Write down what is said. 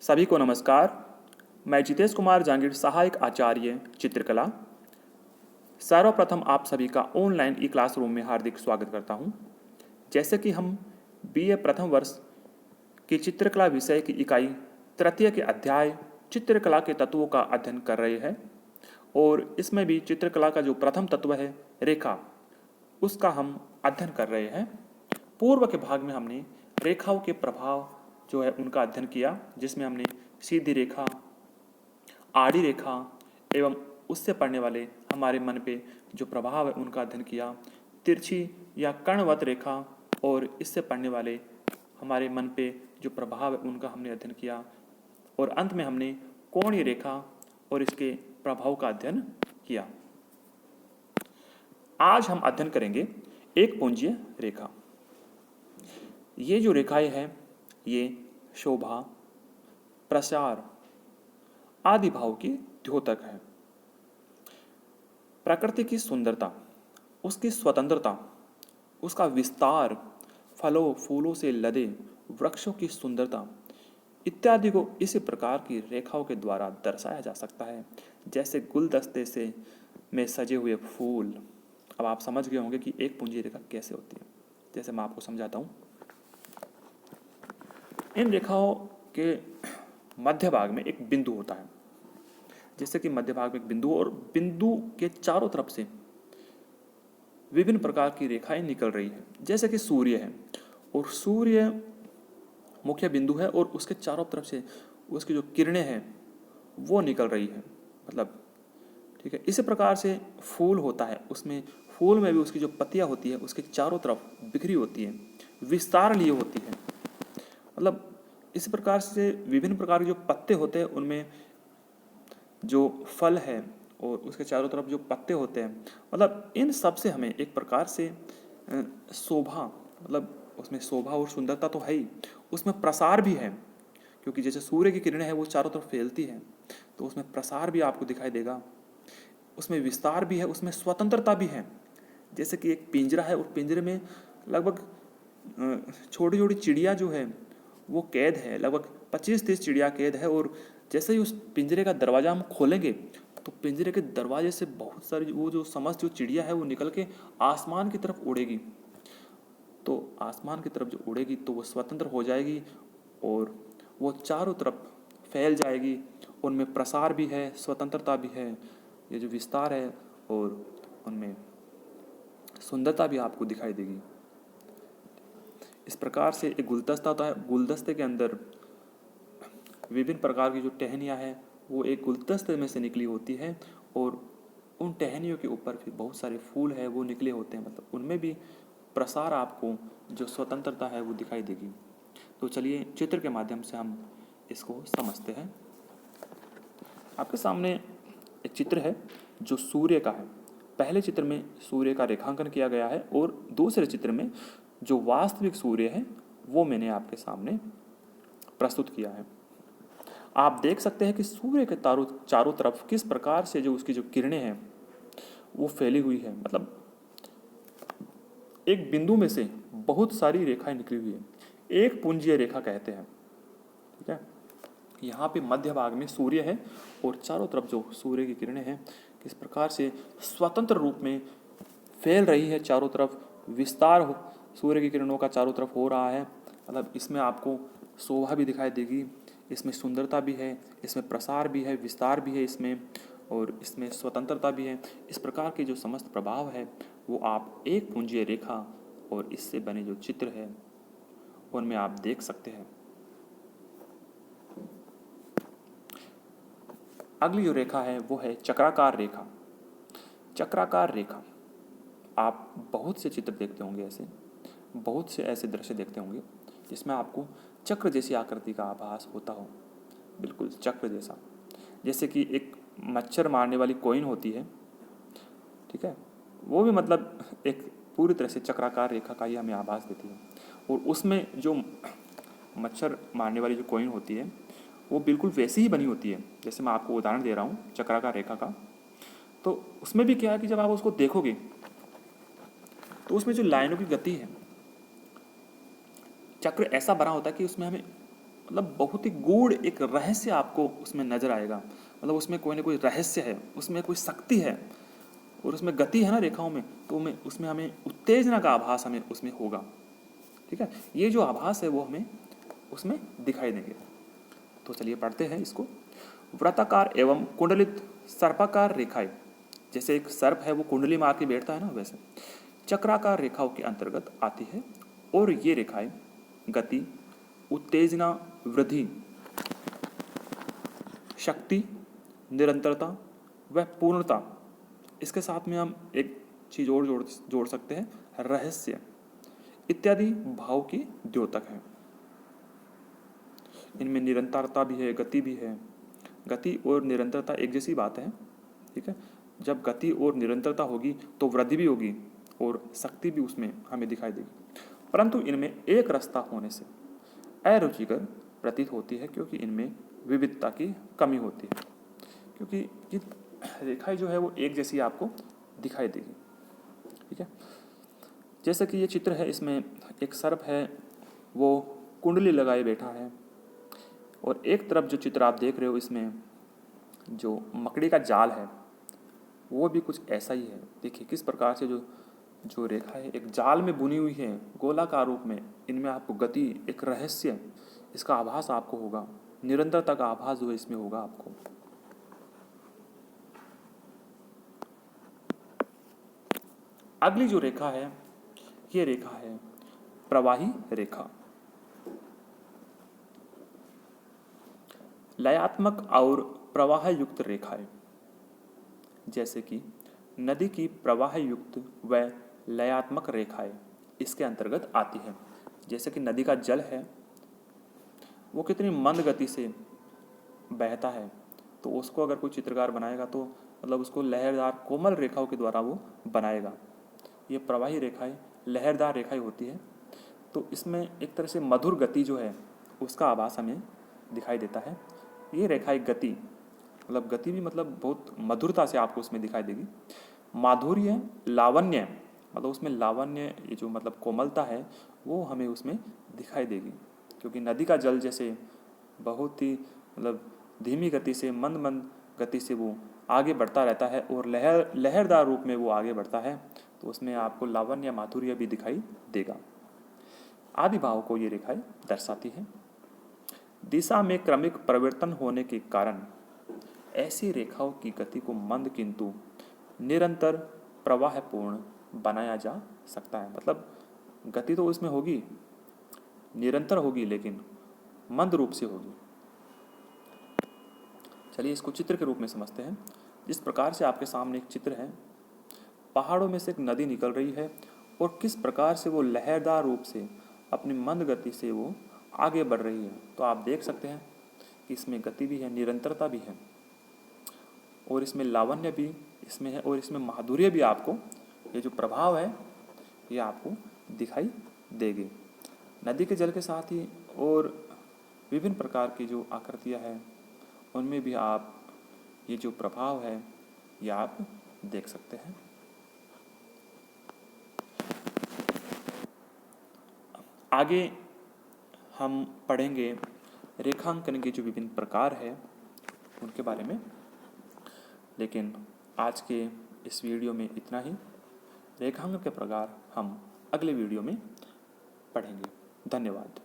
सभी को नमस्कार। मैं जितेश कुमार जांगीर, सहायक आचार्य चित्रकला। सर्वप्रथम आप सभी का ऑनलाइन ई क्लासरूम में हार्दिक स्वागत करता हूं। जैसे कि हम बीए प्रथम वर्ष की चित्रकला विषय की इकाई तृतीय के अध्याय चित्रकला के तत्वों का अध्ययन कर रहे हैं और इसमें भी चित्रकला का जो प्रथम तत्व है रेखा, उसका हम अध्ययन कर रहे हैं। पूर्व के भाग में हमने रेखाओं के प्रभाव जो है उनका अध्ययन किया, जिसमें हमने सीधी रेखा, आड़ी रेखा एवं उससे पड़ने वाले हमारे मन पे जो प्रभाव है उनका अध्ययन किया। तिरछी या कर्णवत रेखा और इससे पड़ने वाले हमारे मन पे जो प्रभाव है उनका हमने अध्ययन किया और अंत में हमने कोणीय रेखा और इसके प्रभाव का अध्ययन किया। आज हम अध्ययन करेंगे एक पुंजीय रेखा। ये जो रेखाएं हैं ये शोभा, प्रसार आदि भाव की द्योतक है। प्रकृति की सुंदरता, उसकी स्वतंत्रता, उसका विस्तार, फलों फूलों से लदे वृक्षों की सुंदरता इत्यादि को इसी प्रकार की रेखाओं के द्वारा दर्शाया जा सकता है, जैसे गुलदस्ते से में सजे हुए फूल। अब आप समझ गए होंगे कि एक पुंजीय रेखा कैसे होती है। जैसे मैं आपको समझाता हूँ। इन रेखाओं के मध्य भाग में एक बिंदु होता है। जैसे कि मध्य भाग में एक बिंदु और बिंदु के चारों तरफ से विभिन्न प्रकार की रेखाएं निकल रही है। जैसे कि सूर्य है और सूर्य मुख्य बिंदु है और उसके चारों तरफ से उसकी जो किरणें हैं वो निकल रही है, मतलब ठीक है। इसी प्रकार से फूल होता है, उसमें फूल में भी उसकी जो पत्तियां होती है उसके चारों तरफ बिखरी होती है, विस्तार लिए होती है। मतलब इसी प्रकार से विभिन्न प्रकार के जो पत्ते होते हैं उनमें जो फल है और उसके चारों तरफ जो पत्ते होते हैं, मतलब इन सब से हमें एक प्रकार से शोभा, मतलब उसमें शोभा और सुंदरता तो है ही, उसमें प्रसार भी है। क्योंकि जैसे सूर्य की किरणें हैं वो चारों तरफ फैलती हैं तो उसमें प्रसार भी आपको दिखाई देगा, उसमें विस्तार भी है, उसमें स्वतंत्रता भी है। जैसे कि एक पिंजरा है और पिंजरे में लगभग छोटी छोटी चिड़िया जो है वो कैद है, लगभग 25-30 चिड़िया कैद है। और जैसे ही उस पिंजरे का दरवाज़ा हम खोलेंगे तो पिंजरे के दरवाजे से बहुत सारी वो जो समस्त जो चिड़िया है वो निकल के आसमान की तरफ उड़ेगी। तो आसमान की तरफ जो उड़ेगी तो वो स्वतंत्र हो जाएगी और वो चारों तरफ फैल जाएगी। उनमें प्रसार भी है, स्वतंत्रता भी है, ये जो विस्तार है और उनमें सुंदरता भी आपको दिखाई देगी। इस प्रकार से एक गुलदस्ता होता है, गुलदस्ते के अंदर विभिन्न प्रकार की जो टहनियाँ हैं वो एक गुलदस्ते में से निकली होती है और उन टहनियों के ऊपर फिर बहुत सारे फूल है वो निकले होते हैं, मतलब उनमें भी प्रसार आपको जो स्वतंत्रता है वो दिखाई देगी। तो चलिए चित्र के माध्यम से हम इसको समझते हैं। आपके सामने एक चित्र है जो सूर्य का है। पहले चित्र में सूर्य का रेखांकन किया गया है और दूसरे चित्र में जो वास्तविक सूर्य है वो मैंने आपके सामने प्रस्तुत किया है। आप देख सकते हैं कि सूर्य के चारों तरफ किस प्रकार से जो उसकी जो किरणें हैं वो फैली हुई है, मतलब एक बिंदु में से बहुत सारी रेखाएं निकली हुई है, एक पुंजीय रेखा कहते हैं। ठीक है, यहाँ पे मध्य भाग में सूर्य है और चारों तरफ जो सूर्य की किरणें हैं किस प्रकार से स्वतंत्र रूप में फैल रही है, चारों तरफ विस्तार सूर्य की किरणों का चारों तरफ हो रहा है। मतलब इसमें आपको शोभा भी दिखाई देगी, इसमें सुंदरता भी है, इसमें प्रसार भी है, विस्तार भी है इसमें, और इसमें स्वतंत्रता भी है। इस प्रकार के जो समस्त प्रभाव है वो आप एक पुंजीय रेखा और इससे बने जो चित्र है उनमें आप देख सकते हैं। अगली जो रेखा है वो है चक्राकार रेखा। चक्राकार रेखा, आप बहुत से चित्र देखते होंगे, ऐसे बहुत से ऐसे दृश्य देखते होंगे जिसमें आपको चक्र जैसी आकृति का आभास होता हो, बिल्कुल चक्र जैसा। जैसे कि एक मच्छर मारने वाली कॉइन होती है, ठीक है, वो भी मतलब एक पूरी तरह से चक्राकार रेखा का ही हमें आभास देती है। और उसमें जो मच्छर मारने वाली जो कॉइन होती है वो बिल्कुल वैसी ही बनी होती है। जैसे मैं आपको उदाहरण दे रहा हूँ चक्राकार रेखा का, तो उसमें भी क्या है कि जब आप उसको देखोगे तो उसमें जो लाइनों की गति है, चक्र ऐसा बना होता है कि उसमें हमें मतलब बहुत ही गूढ़ एक रहस्य आपको उसमें नजर आएगा। मतलब उसमें कोई ना कोई रहस्य है, उसमें कोई शक्ति है, और उसमें गति है ना रेखाओं में, तो उसमें हमें उत्तेजना का आभास हमें उसमें होगा। ठीक है, ये जो आभास है वो हमें उसमें दिखाई देंगे। तो चलिए पढ़ते हैं इसको। वृत्ताकार एवं कुंडलित सर्पाकार रेखाएं, जैसे एक सर्प है वो कुंडली मार के बैठता है ना, वैसे चक्राकार रेखाओं के अंतर्गत आती है। और ये रेखाएं गति, उत्तेजना, वृद्धि, शक्ति, निरंतरता व पूर्णता, इसके साथ में हम एक चीज और जोड़ सकते हैं, रहस्य इत्यादि भाव की द्योतक है। इनमें निरंतरता भी है, गति भी है। गति और निरंतरता एक जैसी बात है। ठीक है, जब गति और निरंतरता होगी तो वृद्धि भी होगी और शक्ति भी उसमें हमें दिखाई देगी, परंतु इनमें एक रास्ता होने से अरुचिकर प्रतीत होती है, क्योंकि इनमें विविधता की कमी होती है, क्योंकि ये रेखाएं जो है वो एक जैसी आपको दिखाई देगी। ठीक है, जैसे कि ये चित्र है, इसमें एक सर्प है वो कुंडली लगाए बैठा है, और एक तरफ जो चित्र आप देख रहे हो इसमें जो मकड़ी का जाल है वो भी कुछ ऐसा ही है। देखिए किस प्रकार से जो रेखा है एक जाल में बुनी हुई है गोलाकार रूप में। इनमें आपको गति, एक रहस्य, इसका आभास आपको होगा, निरंतरता का आभास जो है इसमें होगा आपको। अगली जो रेखा है ये रेखा है प्रवाही रेखा। लयात्मक और प्रवाह युक्त रेखाएं, जैसे कि नदी की प्रवाह युक्त व लयात्मक रेखाएं इसके अंतर्गत आती है। जैसे कि नदी का जल है वो कितनी मंद गति से बहता है, तो उसको अगर कोई चित्रकार बनाएगा तो मतलब उसको लहरदार कोमल रेखाओं के द्वारा वो बनाएगा। ये प्रवाही रेखाएं लहरदार रेखाएं होती है, तो इसमें एक तरह से मधुर गति जो है उसका आभास हमें दिखाई देता है। ये रेखाएं गति, मतलब गति भी मतलब बहुत मधुरता से आपको उसमें दिखाई देगी। माधुर्य, लावण्य, मतलब उसमें लावण्य, ये जो मतलब कोमलता है वो हमें उसमें दिखाई देगी, क्योंकि नदी का जल जैसे बहुत ही मतलब धीमी गति से, मंद मंद गति से वो आगे बढ़ता रहता है और लहरदार रूप में वो आगे बढ़ता है, तो उसमें आपको लावण्य, माधुर्य भी दिखाई देगा। आदि भाव को ये रेखाएं दर्शाती है। दिशा में क्रमिक परिवर्तन होने के कारण ऐसी रेखाओं की गति को मंद किंतु निरंतर प्रवाहपूर्ण बनाया जा सकता है। मतलब गति तो इसमें होगी, निरंतर होगी, लेकिन मंद रूप से होगी। चलिए इसको चित्र के रूप में समझते हैं। जिस प्रकार से आपके सामने एक चित्र है, पहाड़ों में से एक नदी निकल रही है और किस प्रकार से वो लहरदार रूप से अपनी मंद गति से वो आगे बढ़ रही है, तो आप देख सकते हैं कि इसमें गति भी है, निरंतरता भी है, और इसमें लावण्य भी इसमें है, और इसमें माधुर्य भी आपको, ये जो प्रभाव है ये आपको दिखाई देगी। नदी के जल के साथ ही और विभिन्न प्रकार की जो आकृतियाँ हैं उनमें भी आप ये जो प्रभाव है ये आप देख सकते हैं। आगे हम पढ़ेंगे रेखांकन के जो विभिन्न प्रकार है उनके बारे में, लेकिन आज के इस वीडियो में इतना ही। रेखांकन के प्रकार हम अगले वीडियो में पढ़ेंगे। धन्यवाद।